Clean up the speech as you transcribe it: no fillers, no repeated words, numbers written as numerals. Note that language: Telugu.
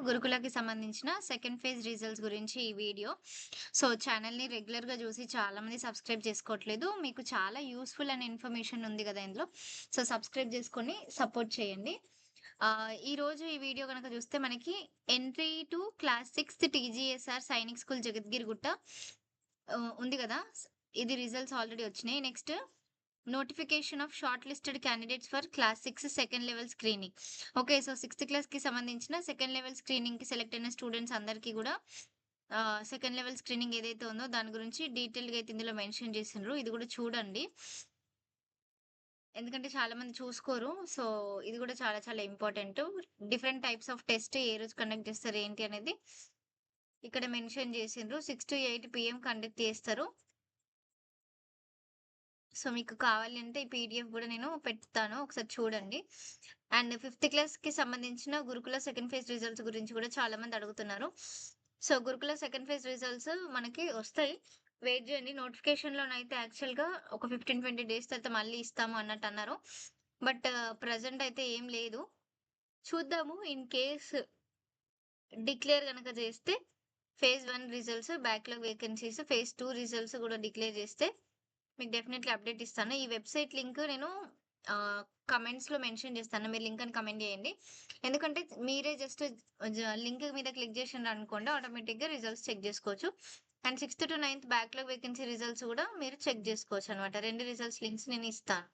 గురుకులకి సంబంధించిన సెకండ్ ఫేజ్ రిజల్ట్స్ గురించి ఈ వీడియో. సో, ఛానెల్‌ని రెగ్యులర్‌గా చూసి చాలామంది సబ్స్క్రైబ్ చేసుకోవట్లేదు. మీకు చాలా యూజ్‌ఫుల్ అనే ఇన్ఫర్మేషన్ ఉంది గదా ఇందులో. సో, సబ్స్క్రైబ్ చేసుకొని సపోర్ట్ చేయండి. ఈరోజు ఈ వీడియో గనక చూస్తే మనకి ఎంట్రీ టు క్లాస్ 6థ్ టీజీఎస్ఆర్ సైనిక్ స్కూల్ జగద్గిరిగుట్ట ఉంది గదా! ఇది రిజల్ట్స్ ఆల్రెడీ వచ్చినాయి. Next notification of short listed candidates for class 6 second level screening. Okay. So, sixth క్లాస్‌కి సంబంధించిన సెకండ్ లెవెల్ స్క్రీనింగ్‌కి సెలెక్ట్ అయిన స్టూడెంట్స్ అందరికీ గూడా సెకండ్ లెవెల్ స్క్రీనింగ్ ఏదైతే ఉందో దాని గురించి డీటెయిల్‌గా అయితే ఇందులో మెన్షన్ చేసిండ్రు. ఇది గూడా చూడండి. ఎందుకంటే చాలా మంది చూసుకోరు. సో, ఇది గూడా చాలా చాలా important. Different types of test ఏ రోజు కండక్ట్ చేస్తారు ఏంటి అనేది ఇక్కడ మెన్షన్ చేసిండ్రు. 6-8 పీఎం కండక్ట్ చేస్తారు. సో, మీకు కావాలి అంటే ఈ పీడిఎఫ్ గూడా నేను పెడతాను. ఒకసారి చూడండి. అండ్ ఫిఫ్త్ క్లాస్‌కి సంబంధించిన గురుకుల సెకండ్ ఫేజ్ రిజల్ట్స్ గురించి గూడా చాలా మంది అడుగుతున్నారు. సో, గురుకుల సెకండ్ ఫేజ్ రిజల్ట్స్ మనకి వస్తాయి. వెయిట్ జేయండి. నోటిఫికేషన్‌లోనైతే యాక్చువల్‌గా ఒక 15, 20 డేస్ తర్వాత మళ్ళీ ఇస్తాము అన్నట్టన్నారు. బట్ ప్రెజెంట్ అయితే ఏం లేదు. చూద్దాము. ఇన్ కేస్ డిక్లేర్ గనక జేస్తే phase 1 results, backlog vacancies, phase 2 results గూడా డిక్లేర్ జేస్తే మీకు డెఫినైట్‌లీ అప్డేట్ ఇస్తాను. ఈ వెబ్‌సైట్ లింక్ నేను ఆహ్, కమెంట్స్‌లో మెన్షన్ చేస్తాను. మీరు లింక్ అని కమెంట్ చేయండి. ఎందుకంటే మీరే జస్ట్ లింక్ మీద క్లిక్ చేసిండ్రనుకోండి ఆటోమేటిక్‌గా రిజల్ట్స్ చెక్ చేసుకోవచ్చు. అండ్ 6థ్ టు 9థ్ బ్యాక్‌లాగ్ వేకెన్సీ రిజల్ట్స్ కూడా మీరు చెక్ చేసుకోవచ్చనమాట. 2 రిజల్ట్స్ లింక్స్ నేను ఇస్తాను.